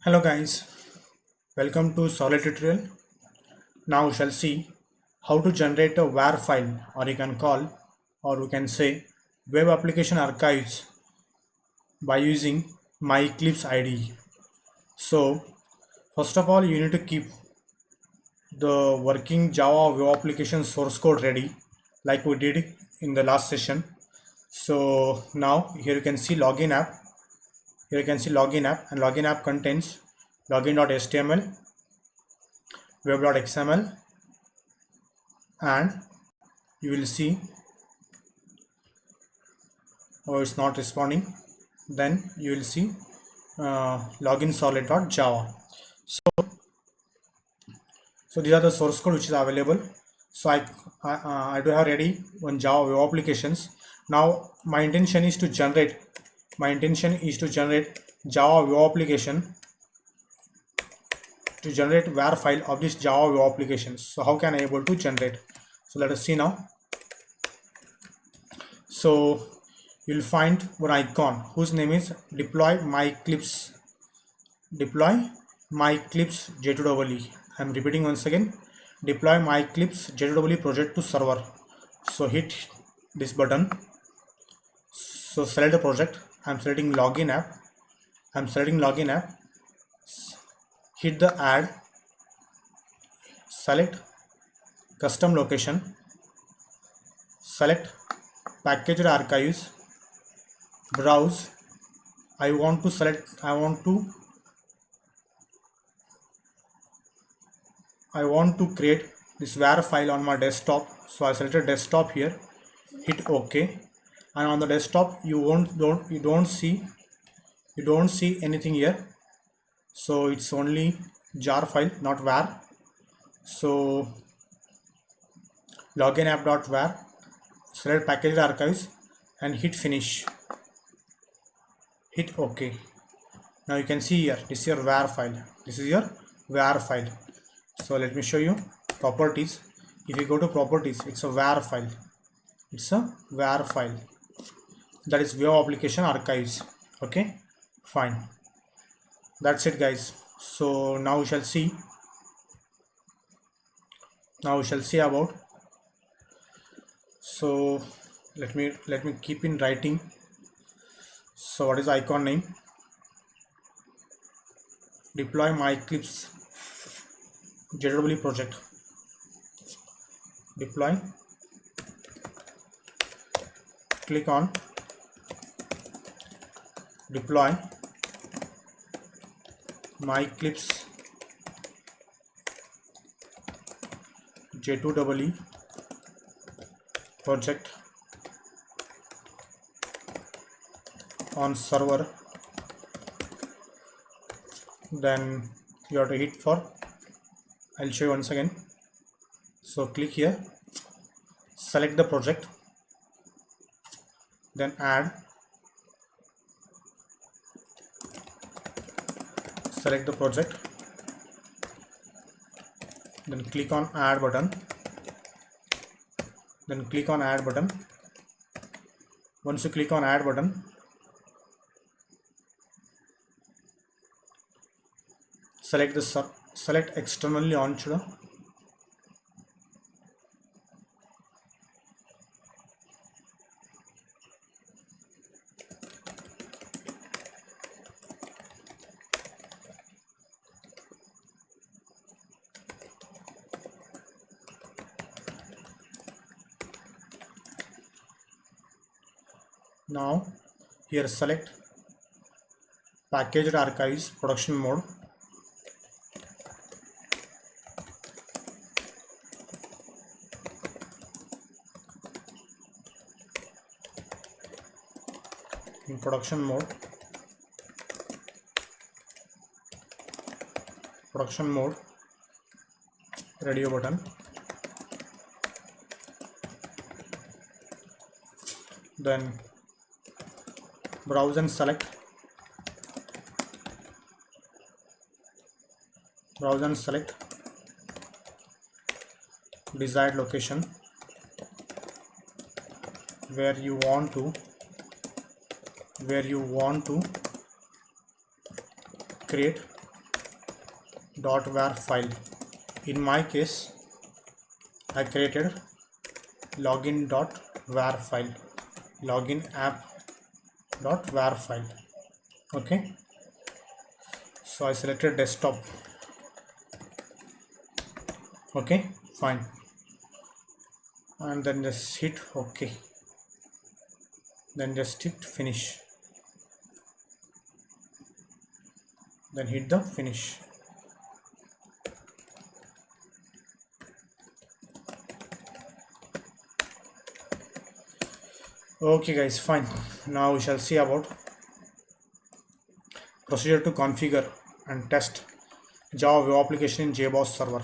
Hello guys, welcome to Servlet Tutorial. Now we shall see how to generate a WAR file, or you can call, or we can say web application archives by using MyEclipse IDE. So first of all, you need to keep the working Java web application source code ready like we did in the last session. So now here you can see login app. Here you can see login app, and login app contains login.html, web.xml, and you will see it's not responding. Then you will see login Servlet.java. So these are the source code which is available. So I do have ready one Java web applications. Now my intention is to generate Java web application, to generate WAR file of this Java web applications. So how can I able to generate? So let us see now. So you'll find one icon whose name is Deploy MyEclipse J2EE. I'm repeating once again, Deploy MyEclipse J2EE project to server. So hit this button. So select the project. I'm selecting login app. Hit the add, select custom location, select packaged archives, browse. I want to create this WAR file on my desktop. So I selected desktop here, hit OK, and on the desktop you don't see anything here. So it's only jar file, not WAR. So LoginApp.war, select packaged archives and hit finish, hit OK. Now you can see here, this is your WAR file. So let me show you properties. If you go to properties, it's a WAR file. That is web application archives. Okay, fine. That's it guys. So now we shall see about. So let me keep in writing. So what is the icon name? Deploy MyEclipse J2EE project. Deploy. Click on Deploy MyEclipse J2EE project on server. Then you have to hit for, I'll show you once again. So click here, select the project, then add, select the project, then click on add button, Once you click on add button, select externally launched. Now here select packaged archives production mode. In production mode, radio button, then browse and select desired location where you want to create .var file. In my case, I created login.var file, loginapp.var file. Okay, so I selected desktop. Okay, fine, and then just hit OK, then just hit finish, then hit the finish. Okay guys, fine. Now we shall see about procedure to configure and test Java web application in JBoss server.